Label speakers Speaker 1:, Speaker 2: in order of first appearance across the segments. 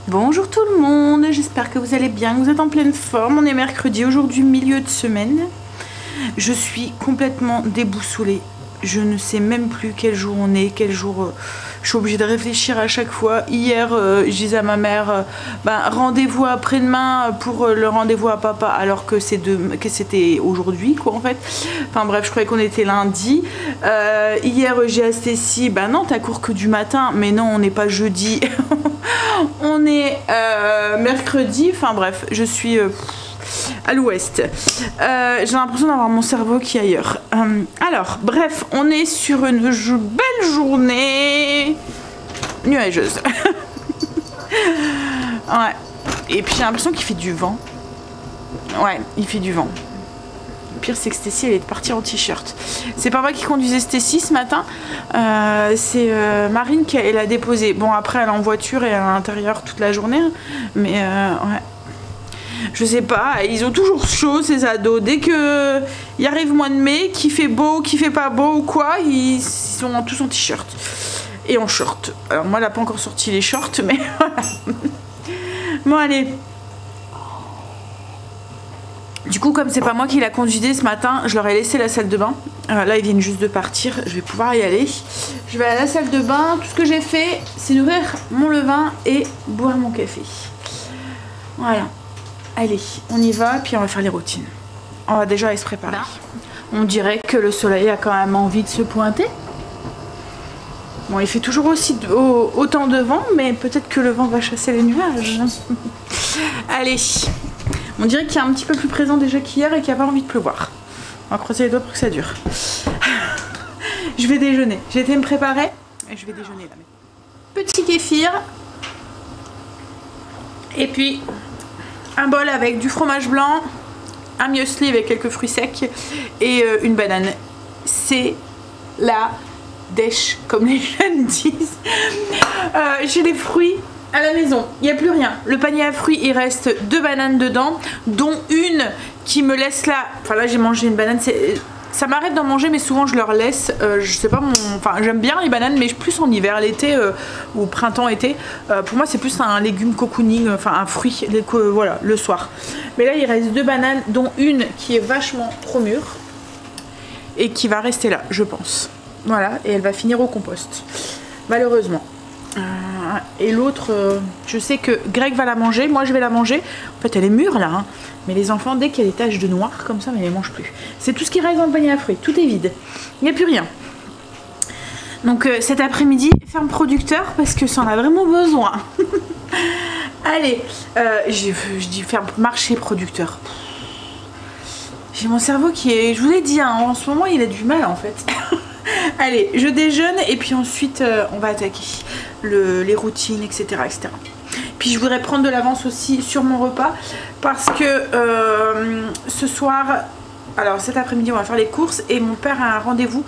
Speaker 1: Bonjour tout le monde, j'espère que vous allez bien, que vous êtes en pleine forme. On est mercredi, aujourd'hui milieu de semaine. Je suis complètement déboussolée. Je ne sais même plus quel jour on est, quel jour... je suis obligée de réfléchir à chaque fois. Hier, je disais à ma mère, rendez-vous après-demain pour le rendez-vous à papa, alors que c'était aujourd'hui, quoi, en fait. Enfin bref, je croyais qu'on était lundi. Hier, j'ai à Stécie, non, t'as cours que du matin, mais non, on n'est pas jeudi. On est mercredi. Enfin bref, je suis... à l'ouest. J'ai l'impression d'avoir mon cerveau qui est ailleurs. Alors, bref, on est sur une belle journée nuageuse. Ouais. Et puis j'ai l'impression qu'il fait du vent. Ouais, il fait du vent. Le pire, c'est que Stécie, elle est partie en t-shirt. C'est pas moi qui conduisais Stécie ce matin. C'est Marine qui l'a déposée. Bon, après, elle est en voiture et à l'intérieur toute la journée. Mais ouais. Je sais pas, ils ont toujours chaud ces ados. Dès que il arrive mois de mai, qu'il fait beau, qu'il fait pas beau ou quoi, ils sont tous en t-shirt et en short. Alors moi, elle a pas encore sorti les shorts, mais voilà. Bon allez. Du coup, comme c'est pas moi qui l'a conduisé ce matin, je leur ai laissé la salle de bain. Là, ils viennent juste de partir, je vais pouvoir y aller. Je vais à la salle de bain. Tout ce que j'ai fait, c'est d'ouvrir mon levain et boire mon café. Voilà. Allez, on y va, puis on va faire les routines. On va déjà aller se préparer. On dirait que le soleil a quand même envie de se pointer. Bon, il fait toujours aussi autant de vent, mais peut-être que le vent va chasser les nuages. Allez, on dirait qu'il est un petit peu plus présent déjà qu'hier et qu'il n'y a pas envie de pleuvoir. On va croiser les doigts pour que ça dure. Je vais déjeuner. J'ai été me préparer et je vais déjeuner là. Petit kéfir. Et puis... un bol avec du fromage blanc, un muesli avec quelques fruits secs et une banane. C'est la dèche, comme les jeunes disent. J'ai les fruits à la maison, il n'y a plus rien. Le panier à fruits, il reste 2 bananes dedans, dont une qui me laisse là. Enfin là, j'ai mangé une banane. Ça m'arrête d'en manger, mais souvent je leur laisse. Je sais pas, enfin j'aime bien les bananes, mais plus en hiver, l'été ou printemps-été. Pour moi, c'est plus un légume cocooning, enfin un fruit, voilà, le soir. Mais là, il reste 2 bananes, dont une qui est vachement trop mûre et qui va rester là, je pense. Voilà, et elle va finir au compost, malheureusement. Et l'autre, je sais que Greg va la manger, moi je vais la manger. En fait, elle est mûre là, hein. Mais les enfants, dès qu'il y a des taches de noir comme ça, mais ils les mangent plus. C'est tout ce qui reste dans le panier à fruits, tout est vide. Il n'y a plus rien. Donc cet après-midi, ferme producteur parce que ça en a vraiment besoin. Allez, je dis ferme marché producteur. J'ai mon cerveau qui est... je vous l'ai dit, hein, en ce moment il a du mal en fait. Allez, je déjeune et puis ensuite on va attaquer les routines, etc., etc. Puis je voudrais prendre de l'avance aussi sur mon repas parce que ce soir, alors cet après-midi on va faire les courses et mon père a un rendez-vous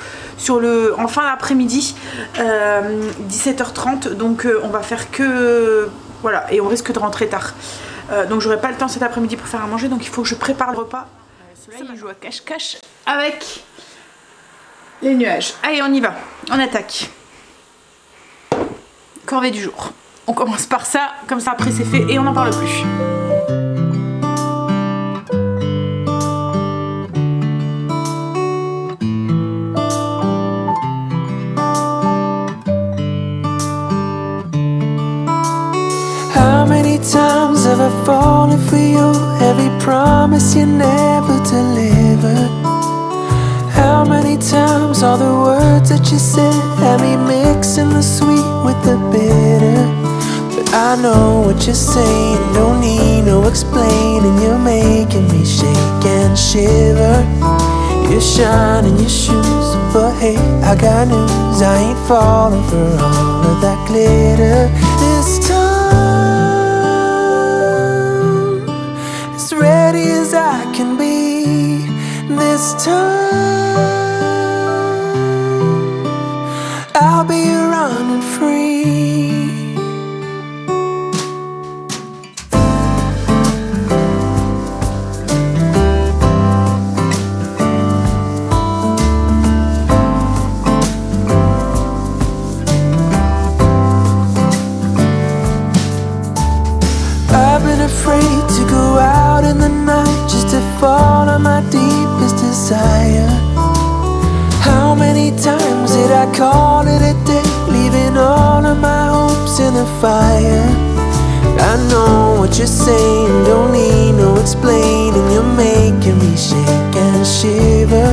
Speaker 1: en fin d'après-midi, 17h30, donc on va faire que... voilà, et on risque de rentrer tard. Donc j'aurai pas le temps cet après-midi pour faire à manger, donc il faut que je prépare le repas. Le soleil il joue à cache-cache avec les nuages. Allez, on y va, on attaque. Corvée du jour. On commence par ça, comme ça après c'est fait et on n'en parle plus.
Speaker 2: How many times have I fallen for you? Every promise you never delivered. How many times all the words that you said had me mixing the sweet with the bitter? But I know what you're saying, don't need no explaining. You're making me shake and shiver. You're shining your shoes, but hey, I got news. I ain't falling for all of that glitter this time. As ready as I can be this time. I'll be running free. afraid to go out in the night just to fall on my deepest desire. How many times did I call it a day, leaving all of my hopes in the fire? I know what you're saying, don't need no explaining. You're making me shake and shiver.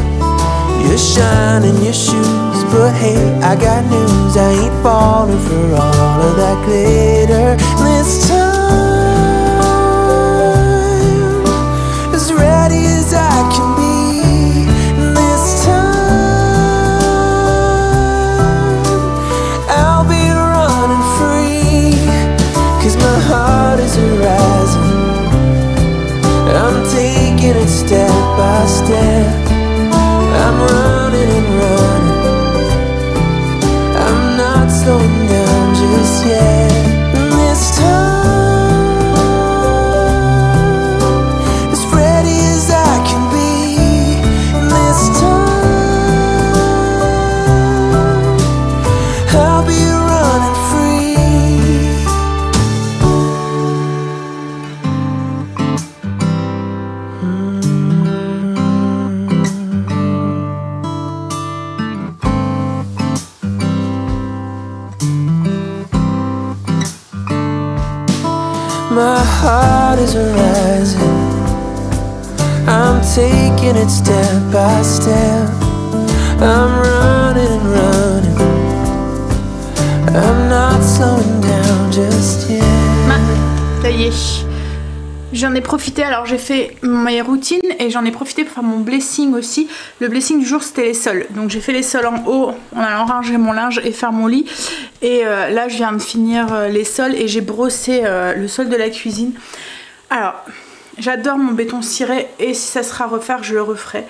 Speaker 2: You're shining your shoes, but hey, I got news. I ain't falling for all of that glitter. This time, as ready as I can be. This time, I'll be running free. 'Cause my heart is rising, I'm taking it step by step. I'm running and running, I'm not slowing down just yet. And this time, as ready as I can be. And this time, I'll be running free. My heart is rising, I'm taking it step by step. I'm running and running, I'm not slowing down just yet.
Speaker 1: Ça y est, j'en ai profité. Alors j'ai fait mes routines et j'en ai profité pour faire mon blessing aussi. Le blessing du jour c'était les sols, donc j'ai fait les sols en haut en allant ranger mon linge et faire mon lit. Et là je viens de finir les sols et j'ai brossé le sol de la cuisine. Alors j'adore mon béton ciré et si ça sera à refaire je le referai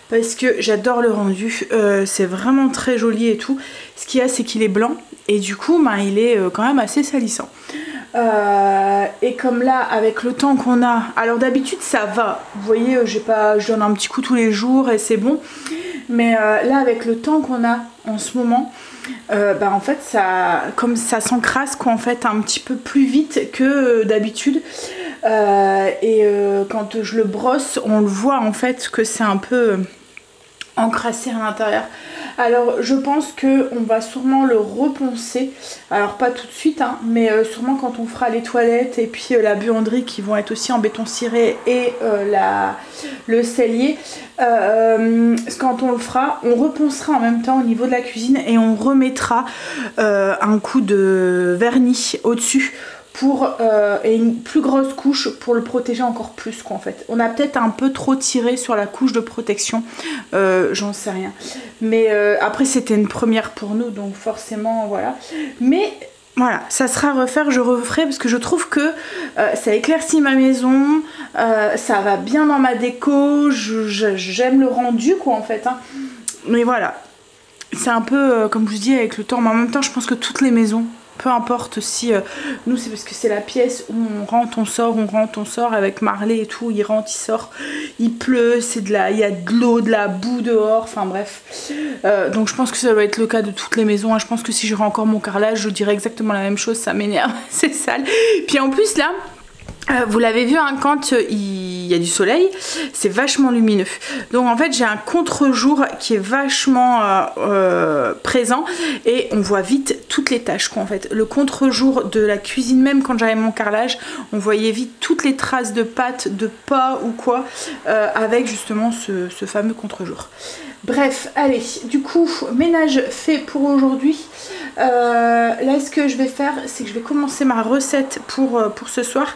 Speaker 1: parce que j'adore le rendu. C'est vraiment très joli et tout. Ce qu'il y a c'est qu'il est blanc et du coup ben, il est quand même assez salissant. Et comme là avec le temps qu'on a, alors d'habitude ça va, vous voyez je donne un petit coup tous les jours et c'est bon, mais là avec le temps qu'on a en ce moment, bah en fait ça, comme ça s'encrasse quoi en fait un petit peu plus vite que d'habitude, et quand je le brosse on le voit en fait que c'est un peu encrassé à l'intérieur. Alors je pense que on va sûrement le reponcer, alors pas tout de suite hein, mais sûrement quand on fera les toilettes et puis la buanderie qui vont être aussi en béton ciré et le cellier, quand on le fera on reponcera en même temps au niveau de la cuisine et on remettra un coup de vernis au dessus pour et une plus grosse couche pour le protéger encore plus quoi en fait. On a peut-être un peu trop tiré sur la couche de protection, j'en sais rien, mais après c'était une première pour nous donc forcément voilà, mais voilà, ça sera à refaire, je referai parce que je trouve que ça éclaircit ma maison, ça va bien dans ma déco, j'aime le rendu quoi en fait hein. Mais voilà, c'est un peu comme je vous dis avec le temps, mais en même temps je pense que toutes les maisons, peu importe si nous c'est parce que c'est la pièce où on rentre, on sort, avec Marley et tout, il rentre, il sort, il pleut, il y a de l'eau, de la boue dehors, enfin bref. Donc je pense que ça doit être le cas de toutes les maisons, hein. Je pense que si j'aurais encore mon carrelage, je dirais exactement la même chose, ça m'énerve, c'est sale. Puis en plus là, vous l'avez vu hein, quand il y a du soleil, c'est vachement lumineux. Donc en fait j'ai un contre-jour qui est vachement présent et on voit vite toutes les taches quoi en fait. Le contre-jour de la cuisine, même quand j'avais mon carrelage, on voyait vite toutes les traces de pâte, de pas ou quoi, avec justement ce fameux contre-jour. Bref, allez, du coup, ménage fait pour aujourd'hui. Là, ce que je vais faire, c'est que je vais commencer ma recette pour ce soir.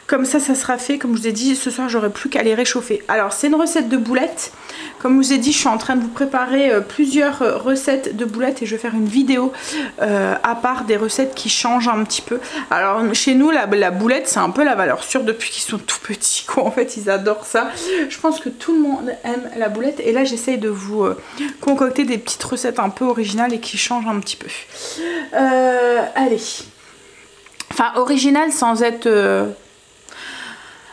Speaker 1: Comme ça sera fait. Comme je vous ai dit, ce soir, j'aurai plus qu'à les réchauffer. Alors, c'est une recette de boulettes. Comme je vous ai dit, je suis en train de vous préparer plusieurs recettes de boulettes et je vais faire une vidéo à part des recettes qui changent un petit peu. Alors, chez nous, la boulette, c'est un peu la valeur sûre depuis qu'ils sont tout petits, quoi. En fait, ils adorent ça. Je pense que tout le monde aime la boulette. Et là, j'essaye de vous concocter des petites recettes un peu originales et qui changent un petit peu. Allez. Enfin, originales sans être...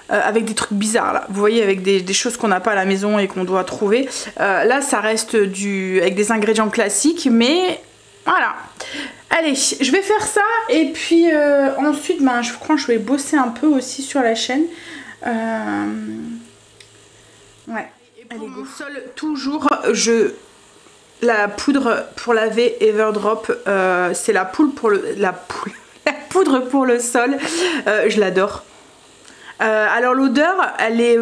Speaker 1: avec des trucs bizarres là, vous voyez, avec des choses qu'on n'a pas à la maison et qu'on doit trouver. Là ça reste avec des ingrédients classiques, mais voilà. Allez, je vais faire ça et puis ensuite ben, je crois que je vais bosser un peu aussi sur la chaîne. Ouais. Et pour mon sol, toujours, la poudre pour laver Everdrop, c'est la poudre pour la poudre pour le sol. Je l'adore. Alors l'odeur, elle est,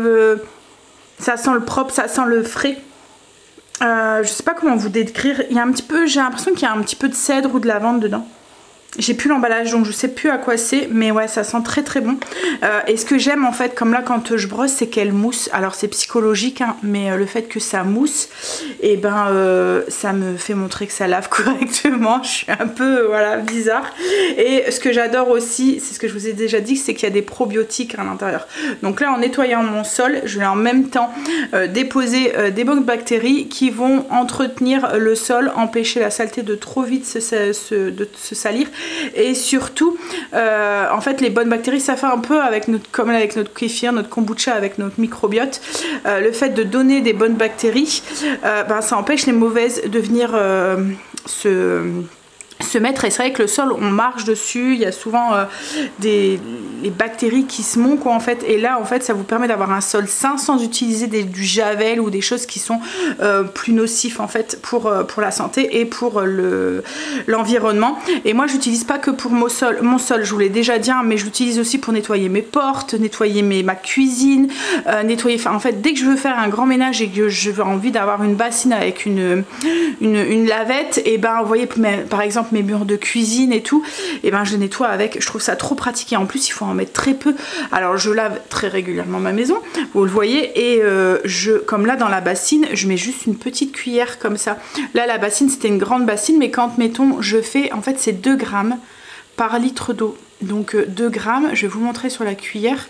Speaker 1: ça sent le propre, ça sent le frais. Je sais pas comment vous décrire. Il y a un petit peu, j'ai l'impression qu'il y a un petit peu de cèdre ou de lavande dedans. J'ai plus l'emballage donc je sais plus à quoi c'est, mais ouais ça sent très très bon. Et ce que j'aime en fait, comme là quand je brosse, c'est qu'elle mousse. Alors c'est psychologique hein, mais le fait que ça mousse, et ben ça me fait montrer que ça lave correctement. Je suis un peu voilà bizarre. Et ce que j'adore aussi, c'est ce que je vous ai déjà dit, c'est qu'il y a des probiotiques à l'intérieur. Donc là en nettoyant mon sol, je vais en même temps déposer des bonnes bactéries qui vont entretenir le sol, empêcher la saleté de trop vite de se salir. Et surtout en fait les bonnes bactéries, ça fait un peu avec comme avec notre kéfir, notre kombucha, avec notre microbiote, le fait de donner des bonnes bactéries, ben, ça empêche les mauvaises de venir se mettre. Et c'est vrai que le sol, on marche dessus, il y a souvent les bactéries qui se montent quoi en fait, et là en fait ça vous permet d'avoir un sol sain sans utiliser du javel ou des choses qui sont plus nocifs en fait pour la santé et pour l'environnement. Et moi j'utilise pas que pour mon sol, je vous l'ai déjà dit hein, mais j'utilise aussi pour nettoyer mes portes, nettoyer ma cuisine, nettoyer, enfin en fait dès que je veux faire un grand ménage et que je veux envie d'avoir une bassine avec une lavette, et ben vous voyez par exemple mes murs de cuisine et tout, et ben je nettoie avec. Je trouve ça trop pratique et en plus il faut en mettre très peu. Alors je lave très régulièrement ma maison, vous le voyez, et comme là dans la bassine je mets juste une petite cuillère comme ça. Là la bassine c'était une grande bassine, mais quand mettons je fais, en fait c'est 2 grammes par litre d'eau, donc 2 grammes, je vais vous montrer sur la cuillère,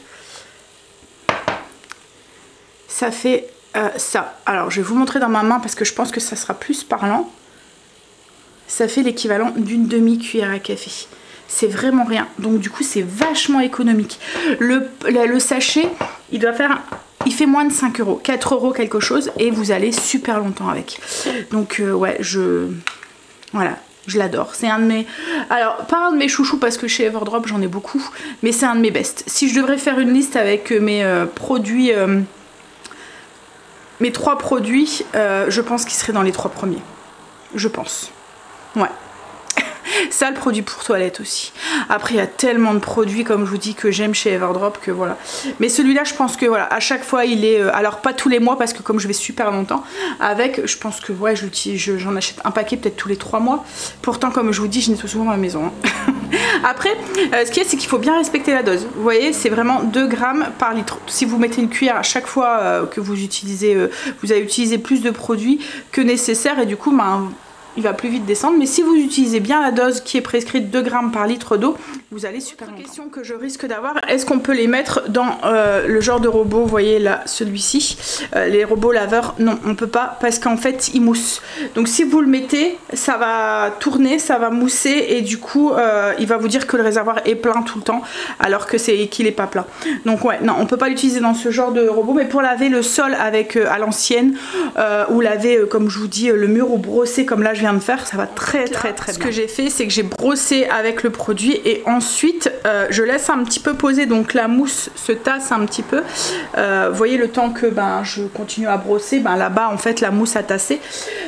Speaker 1: ça fait ça. Alors je vais vous montrer dans ma main parce que je pense que ça sera plus parlant. Ça fait l'équivalent d'une demi-cuillère à café. C'est vraiment rien. Donc du coup c'est vachement économique. Le sachet, il fait moins de 5 euros. 4 euros quelque chose, et vous allez super longtemps avec. Donc ouais, voilà, je l'adore. C'est un de mes... Alors pas un de mes chouchous parce que chez Everdrop j'en ai beaucoup, mais c'est un de mes best. Si je devrais faire une liste avec mes produits... mes 3 produits, je pense qu'ils seraient dans les 3 premiers. Je pense. Ouais. Ça, le produit pour toilette aussi. Après il y a tellement de produits comme je vous dis que j'aime chez Everdrop que voilà. Mais celui-là je pense que voilà, à chaque fois il est... alors pas tous les mois parce que comme je vais super longtemps avec, je pense que ouais j'en achète un paquet peut-être tous les 3 mois. Pourtant comme je vous dis je nettoie souvent ma maison hein. Après ce qu'il y a c'est qu'il faut bien respecter la dose. Vous voyez c'est vraiment 2 grammes par litre. Si vous mettez une cuillère à chaque fois que vous utilisez, vous allez utiliser plus de produits que nécessaire, et du coup ben, il va plus vite descendre. Mais si vous utilisez bien la dose qui est prescrite 2 grammes par litre d'eau, vous allez super longtemps. Question que je risque d'avoir, est-ce qu'on peut les mettre dans le genre de robot, vous voyez là celui-ci, les robots laveurs? Non, on peut pas parce qu'en fait ils moussent. Donc si vous le mettez, ça va tourner, ça va mousser, et du coup il va vous dire que le réservoir est plein tout le temps alors que qu'il est pas plein. Donc ouais, non, on peut pas l'utiliser dans ce genre de robot. Mais pour laver le sol avec à l'ancienne, ou laver comme je vous dis le mur, ou brosser comme là je viens de faire, ça va très bien. Ce que j'ai fait c'est que j'ai brossé avec le produit, et ensuite je laisse un petit peu poser, donc la mousse se tasse un petit peu. Vous voyez le temps que ben, je continue à brosser, ben, là-bas en fait la mousse a tassé,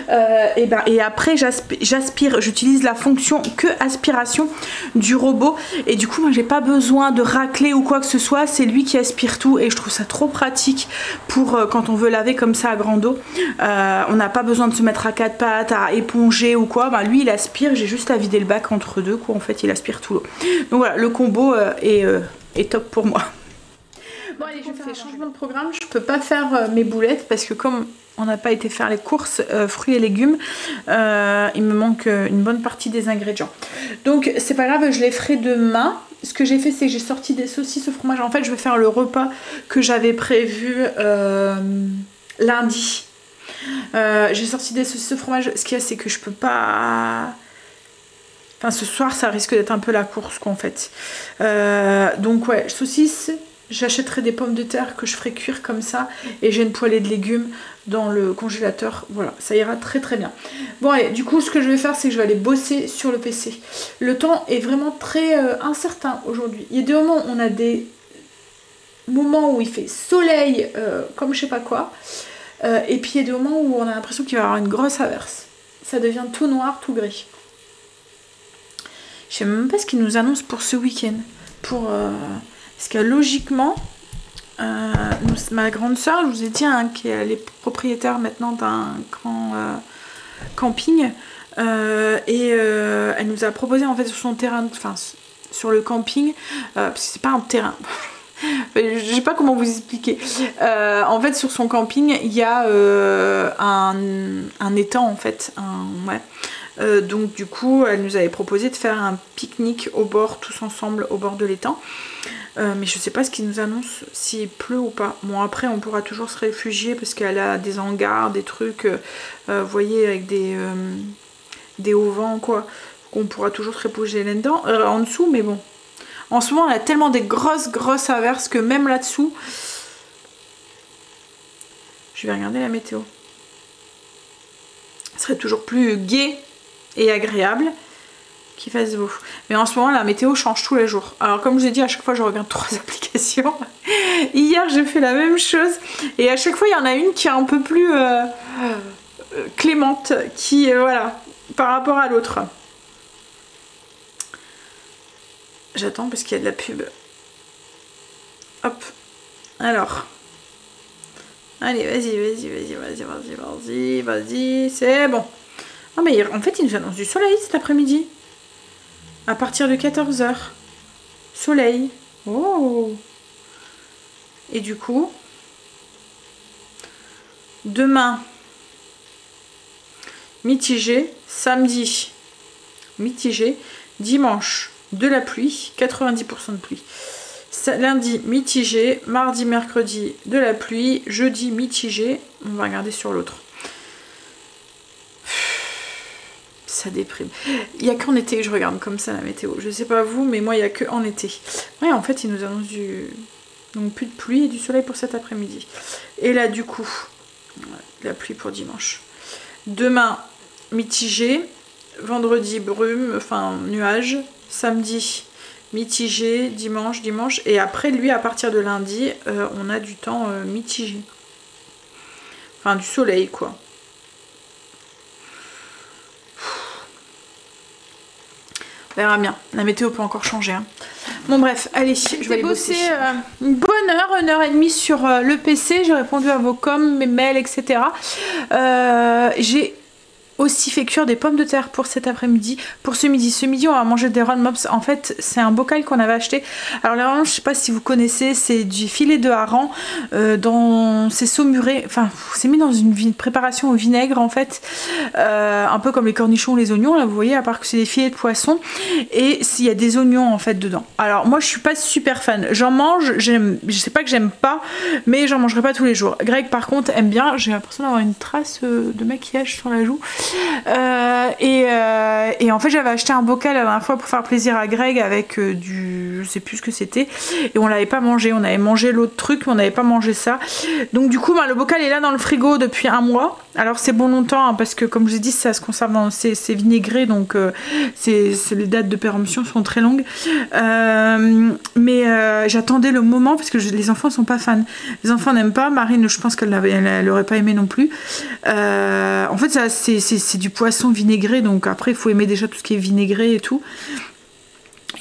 Speaker 1: et après j'aspire, j'utilise la fonction que aspiration du robot, et du coup moi j'ai pas besoin de racler ou quoi que ce soit, c'est lui qui aspire tout, et je trouve ça trop pratique pour quand on veut laver comme ça à grande eau. On n'a pas besoin de se mettre à 4 pattes, à éponger ou quoi, ben, lui il aspire, j'ai juste à vider le bac entre deux quoi, en fait il aspire tout l'eau. Donc voilà, le combo est top pour moi. Bon allez, je vais faire un changement de programme. Je peux pas faire mes boulettes parce que comme on n'a pas été faire les courses fruits et légumes, il me manque une bonne partie des ingrédients. Donc c'est pas grave, je les ferai demain. Ce que j'ai fait c'est que j'ai sorti des saucisses au fromage. En fait je vais faire le repas que j'avais prévu lundi. J'ai sorti des saucisses au fromage. Ce qu'il y a c'est que je peux pas... Enfin ce soir ça risque d'être un peu la course quoi en fait. Donc ouais, saucisses, j'achèterai des pommes de terre que je ferai cuire comme ça et j'ai une poêlée de légumes dans le congélateur. Voilà, ça ira très très bien. Bon allez, du coup ce que je vais faire c'est que je vais aller bosser sur le PC. Le temps est vraiment très incertain aujourd'hui. Il y a des moments où on a des moments où il fait soleil comme je sais pas quoi. Et puis il y a des moments où on a l'impression qu'il va y avoir une grosse averse. Ça devient tout noir, tout gris. Je sais même pas ce qu'ils nous annoncent pour ce week-end. Parce que logiquement, ma grande soeur, je vous ai dit, hein, qu'elle est propriétaire maintenant d'un grand camping. Elle nous a proposé en fait sur son terrain, enfin sur le camping, parce que c'est pas un terrain. Je sais pas comment vous expliquer. En fait, sur son camping, il y a un étang en fait. Donc du coup, elle nous avait proposé de faire un pique-nique au bord, tous ensemble, au bord de l'étang. Mais je sais pas ce qu'ils nous annoncent, s'il pleut ou pas. Bon, après, on pourra toujours se réfugier parce qu'elle a des hangars, des trucs, vous voyez, avec des auvents, quoi. On pourra toujours se réfugier là-dedans, en dessous, mais bon. En ce moment, on a tellement des grosses averses que même là-dessous... Je vais regarder la météo. Ce serait toujours plus gai et agréable qu'il fasse beau. Mais en ce moment, la météo change tous les jours. Alors, comme je vous ai dit, à chaque fois, je regarde 3 applications. Hier, j'ai fait la même chose. Et à chaque fois, il y en a une qui est un peu plus clémente, qui, voilà, par rapport à l'autre. J'attends parce qu'il y a de la pub. Hop. Alors. Allez, vas-y. C'est bon. Non mais en fait, il nous annonce du soleil cet après-midi. À partir de 14 h. Soleil. Oh. Et du coup, demain, mitigé. Samedi, mitigé. Dimanche, de la pluie, 90% de pluie. Lundi, mitigé. Mardi, mercredi, de la pluie. Jeudi, mitigé. On va regarder sur l'autre. Ça déprime. Il n'y a qu'en été que je regarde comme ça la météo. Je sais pas vous, mais moi, il n'y a qu'en été. Ouais, en fait, ils nous annoncent donc plus de pluie et du soleil pour cet après-midi. Et là, du coup, de la pluie pour dimanche. Demain, mitigé. Vendredi, brume, enfin, nuage. Samedi, mitigé. Dimanche. Et après, lui, à partir de lundi, on a du temps mitigé. Enfin, du soleil, quoi. On verra bien. La météo peut encore changer. Hein. Bon bref, allez, je vais aller bosser une bonne heure, 1h30 sur le PC. J'ai répondu à vos coms, mes mails, etc. J'ai aussi fait cuire des pommes de terre pour cet après-midi, pour ce midi. Ce midi, on va manger des roll mops. En fait, c'est un bocal qu'on avait acheté. Alors, les roll mops, je sais pas si vous connaissez, c'est du filet de hareng c'est saumuré. Enfin, c'est mis dans une préparation au vinaigre, en fait. Un peu comme les cornichons, les oignons, là, vous voyez, à part que c'est des filets de poisson. Et s'il y a des oignons, en fait, dedans. Alors, moi, je suis pas super fan. J'en mange, je sais pas que j'aime pas, mais j'en mangerai pas tous les jours. Greg, par contre, aime bien. J'ai l'impression d'avoir une trace de maquillage sur la joue. Et en fait j'avais acheté un bocal la dernière fois pour faire plaisir à Greg avec je sais plus ce que c'était, et on l'avait pas mangé. On avait mangé l'autre truc mais on n'avait pas mangé ça, donc du coup le bocal est là dans le frigo depuis 1 mois. Alors c'est bon longtemps hein, parce que comme je vous ai dit ça se conserve dans c'est vinaigré, donc les dates de péremption sont très longues, mais j'attendais le moment parce que les enfants sont pas fans, les enfants n'aiment pas. Marine, je pense qu'elle aurait pas aimé non plus. En fait ça c'est du poisson vinaigré, donc après il faut aimer déjà tout ce qui est vinaigré et tout.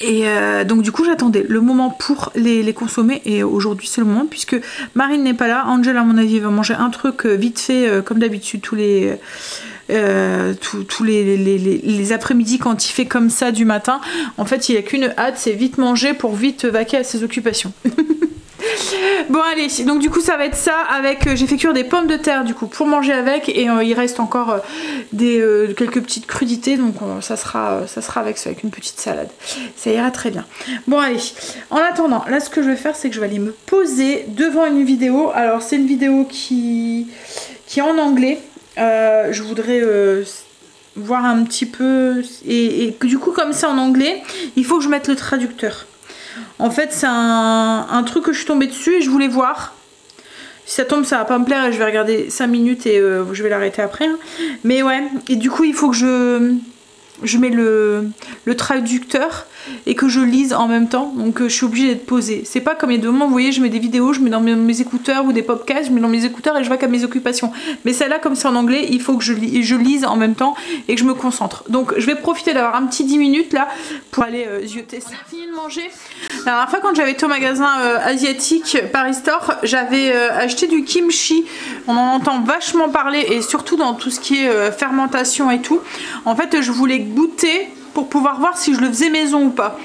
Speaker 1: Et donc du coup j'attendais le moment pour les consommer, et aujourd'hui c'est le moment puisque Marine n'est pas là. Angel à mon avis va manger un truc vite fait comme d'habitude tous les après-midi quand il fait comme ça du matin. En fait il n'y a qu'une hâte, c'est vite manger pour vite vaquer à ses occupations. Bon allez, donc du coup ça va être ça avec, j'ai fait cuire des pommes de terre du coup pour manger avec, et il reste encore quelques petites crudités, donc ça sera avec ça, avec une petite salade, ça ira très bien. Bon allez, en attendant, là ce que je vais faire c'est que je vais aller me poser devant une vidéo. Alors c'est une vidéo qui est en anglais, je voudrais voir un petit peu, et du coup comme c'est en anglais, il faut que je mette le traducteur. En fait, c'est un truc que je suis tombée dessus et je voulais voir. Si ça tombe, ça va pas me plaire et je vais regarder 5 minutes et je vais l'arrêter après. Hein. Mais ouais, et du coup, il faut que je mets le traducteur et que je lise en même temps, donc je suis obligée d'être posée. C'est pas comme il y a des moments, vous voyez, je mets des vidéos, je mets dans mes écouteurs ou des podcasts, je mets dans mes écouteurs et je vois qu'à mes occupations. Mais celle-là, comme c'est en anglais, il faut que je lise en même temps et que je me concentre. Donc je vais profiter d'avoir un petit 10 minutes là pour aller zioter ça. On a fini de manger. La dernière fois, quand j'avais été au magasin asiatique Paris Store, j'avais acheté du kimchi. On en entend vachement parler et surtout dans tout ce qui est fermentation et tout. En fait, je voulais goûter pour pouvoir voir si je le faisais maison ou pas.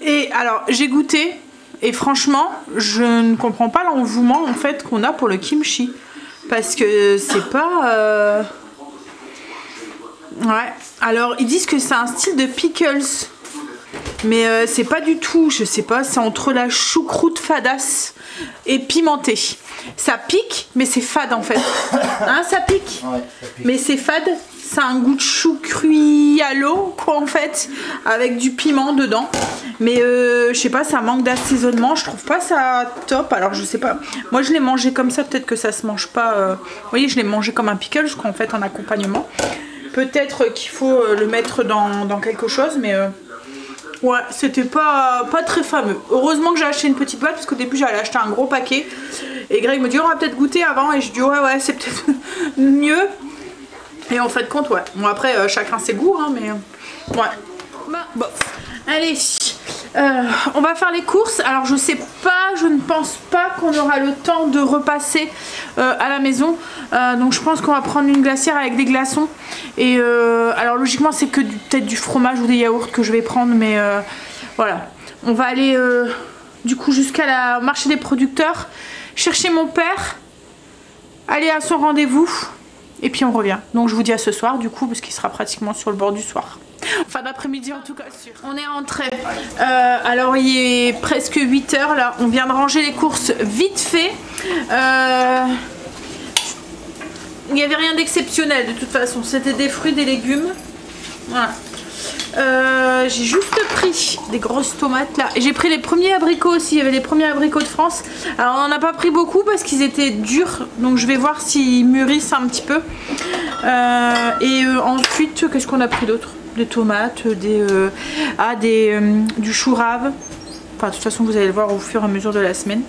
Speaker 1: Et alors j'ai goûté et franchement je ne comprends pas l'engouement en fait qu'on a pour le kimchi parce que c'est pas ouais, alors ils disent que c'est un style de pickles mais c'est pas du tout, je sais pas, c'est entre la choucroute fadasse et pimentée. Ça pique mais c'est fade en fait. Hein, ça pique, ouais, ça pique. Mais c'est fade. C'est un goût de chou cuit à l'eau quoi en fait, avec du piment dedans. Mais je sais pas, ça manque d'assaisonnement, je trouve pas ça top. Alors je sais pas, moi je l'ai mangé comme ça, peut-être que ça se mange pas. Vous voyez, je l'ai mangé comme un pickle, je crois en fait en accompagnement. Peut-être qu'il faut le mettre dans quelque chose, mais ouais, c'était pas très fameux. Heureusement que j'ai acheté une petite boîte parce qu'au début j'allais acheter un gros paquet. Et Greg me dit on va peut-être goûter avant et je dis ouais c'est peut-être mieux. Et en fait compte ouais. Bon après chacun ses goûts hein, mais ouais. Bon. Allez, on va faire les courses. Alors je sais pas, je ne pense pas qu'on aura le temps de repasser à la maison. Donc je pense qu'on va prendre une glacière avec des glaçons. Et alors logiquement c'est que peut-être du fromage ou des yaourts que je vais prendre. Mais voilà. On va aller du coup jusqu'à la marché des producteurs. Chercher mon père. Aller à son rendez-vous. Et puis on revient. Donc je vous dis à ce soir du coup parce qu'il sera pratiquement sur le bord du soir. Fin d'après-midi en tout cas sûr. On est rentré. Alors il est presque 8 h là. On vient de ranger les courses vite fait. Il n'y avait rien d'exceptionnel de toute façon. C'était des fruits, des légumes. Voilà. J'ai juste pris des grosses tomates là. Et j'ai pris les premiers abricots aussi. Il y avait les premiers abricots de France. Alors on n'en a pas pris beaucoup parce qu'ils étaient durs. Donc je vais voir s'ils mûrissent un petit peu. Et ensuite, qu'est-ce qu'on a pris d'autre? Des tomates, du chou rave. Enfin de toute façon vous allez le voir au fur et à mesure de la semaine.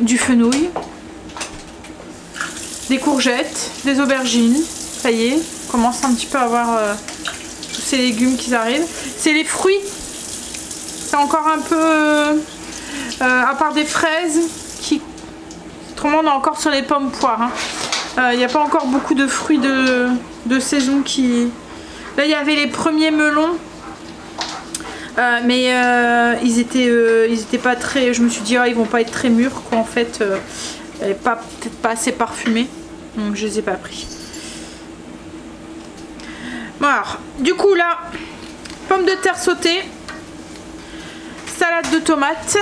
Speaker 1: Du fenouil. Des courgettes, des aubergines. Ça y est, on commence un petit peu à avoir tous ces légumes qui arrivent. C'est les fruits. C'est encore un peu à part des fraises qui... Autrement on est encore sur les pommes poires. Il n'y a pas encore beaucoup de fruits de saison qui... Là il y avait les premiers melons. Mais ils étaient pas très... Je me suis dit oh, ils vont pas être très mûrs quoi en fait. Peut-être pas assez parfumés. Donc je les ai pas pris. Bon alors, du coup là, pommes de terre sautées, salade de tomates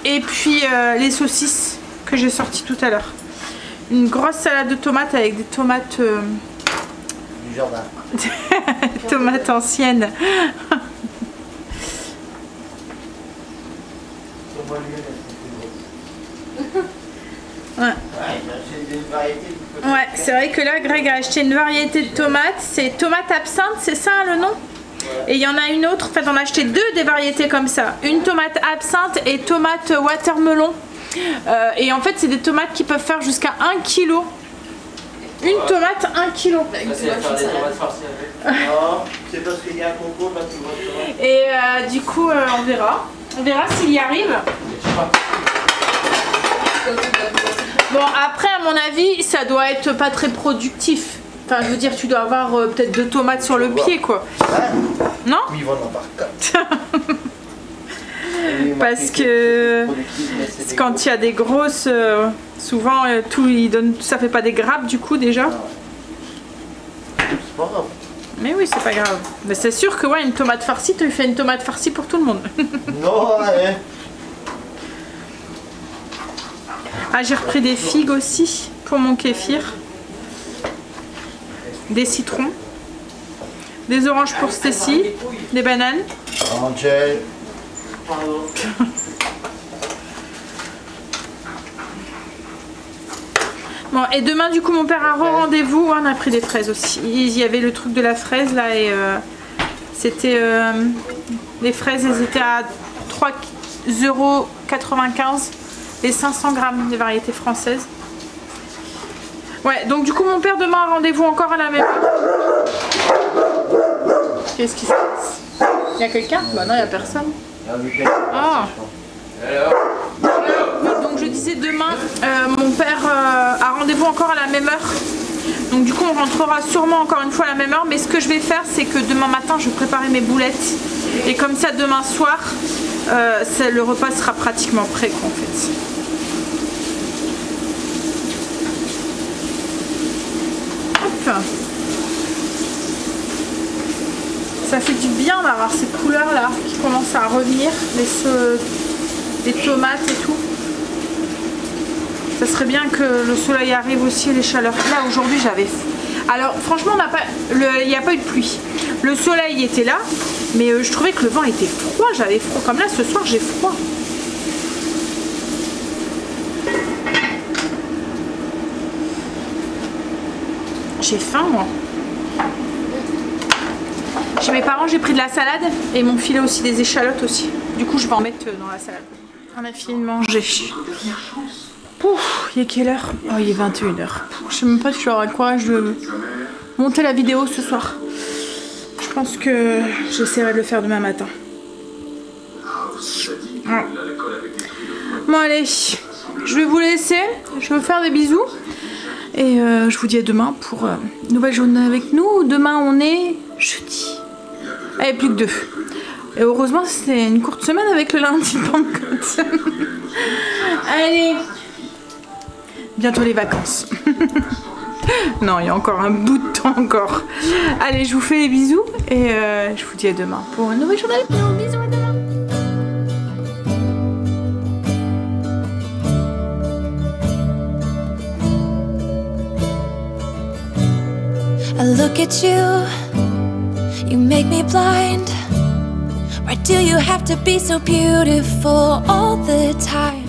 Speaker 1: et puis les saucisses que j'ai sorties tout à l'heure. Une grosse salade de tomates avec des tomates... du jardin. Tomates anciennes. Ouais. Ouais, c'est vrai que là Greg a acheté une variété de tomates. C'est tomate absinthe, c'est ça le nom? Et il y en a une autre, en fait on a acheté deux des variétés comme ça. Une tomate absinthe et tomate watermelon. Et en fait c'est des tomates qui peuvent faire jusqu'à 1 kg. Une tomate 1 kg.
Speaker 3: C'est parce qu'il y a un concours là, tu vois.
Speaker 1: Et du coup on verra. On verra s'il y arrive. Bon après à mon avis ça doit être pas très productif. Enfin je veux dire tu dois avoir peut-être 2 tomates sur le pied quoi. Non?
Speaker 3: Oui ils vont en avoir 4.
Speaker 1: Parce que quand il y a des grosses souvent tout il donne, ça fait pas des grappes du coup déjà.
Speaker 3: C'est pas grave.
Speaker 1: Mais oui c'est pas grave. Mais c'est sûr que ouais une tomate farcie tu fais une tomate farcie pour tout le monde.
Speaker 3: Non ouais.
Speaker 1: Ah j'ai repris des figues aussi pour mon kéfir. Des citrons. Des oranges pour Stacy. Des bananes.
Speaker 3: Angel. Pardon.
Speaker 1: Bon, et demain, du coup, mon père a rendez-vous. On a pris des fraises aussi. Il y avait le truc de la fraise là, et c'était. Les fraises, elles étaient à 3,95 € les 500 grammes des variétés françaises. Ouais, donc du coup, mon père demain a rendez-vous encore à la même heure. Qu'est-ce qui se passe? Il y a quelqu'un? Bah non, il n'y a personne. Ah. Donc je disais demain, mon père a rendez-vous encore à la même heure. Donc du coup on rentrera sûrement encore une fois à la même heure. Mais ce que je vais faire, c'est que demain matin je vais préparer mes boulettes. Et comme ça demain soir, le repas sera pratiquement prêt quoi, en fait. Hop. Ça fait du bien d'avoir ces couleurs là qui commencent à revenir, les tomates et tout. Ça serait bien que le soleil arrive aussi et les chaleurs. Là aujourd'hui j'avais... Alors franchement il n'y a pas eu de pluie. Le soleil était là, mais je trouvais que le vent était froid, j'avais froid. Comme là ce soir j'ai froid. J'ai faim moi. Chez mes parents j'ai pris de la salade et ils m'ont filé aussi des échalotes aussi. Du coup je vais en mettre dans la salade. On a fini de manger. Pouf, il est quelle heure? Oh, il est 21 h. Je sais même pas si je vais avoir le courage de monter la vidéo ce soir. Je pense que j'essaierai de le faire demain matin. Ouais. Bon allez, je vais vous laisser. Je vais vous faire des bisous. Et je vous dis à demain pour une nouvelle journée avec nous. Demain on est jeudi. Allez, plus que 2. Et heureusement c'est une courte semaine avec le lundi Pentecôte. Allez. Bientôt les vacances. Non, il y a encore un bout de temps encore. Allez, je vous fais les bisous et je vous dis à demain pour une nouvelle journée. Bisous à demain.
Speaker 2: I look at you, you make me blind. Why do you have to be so beautiful all the time?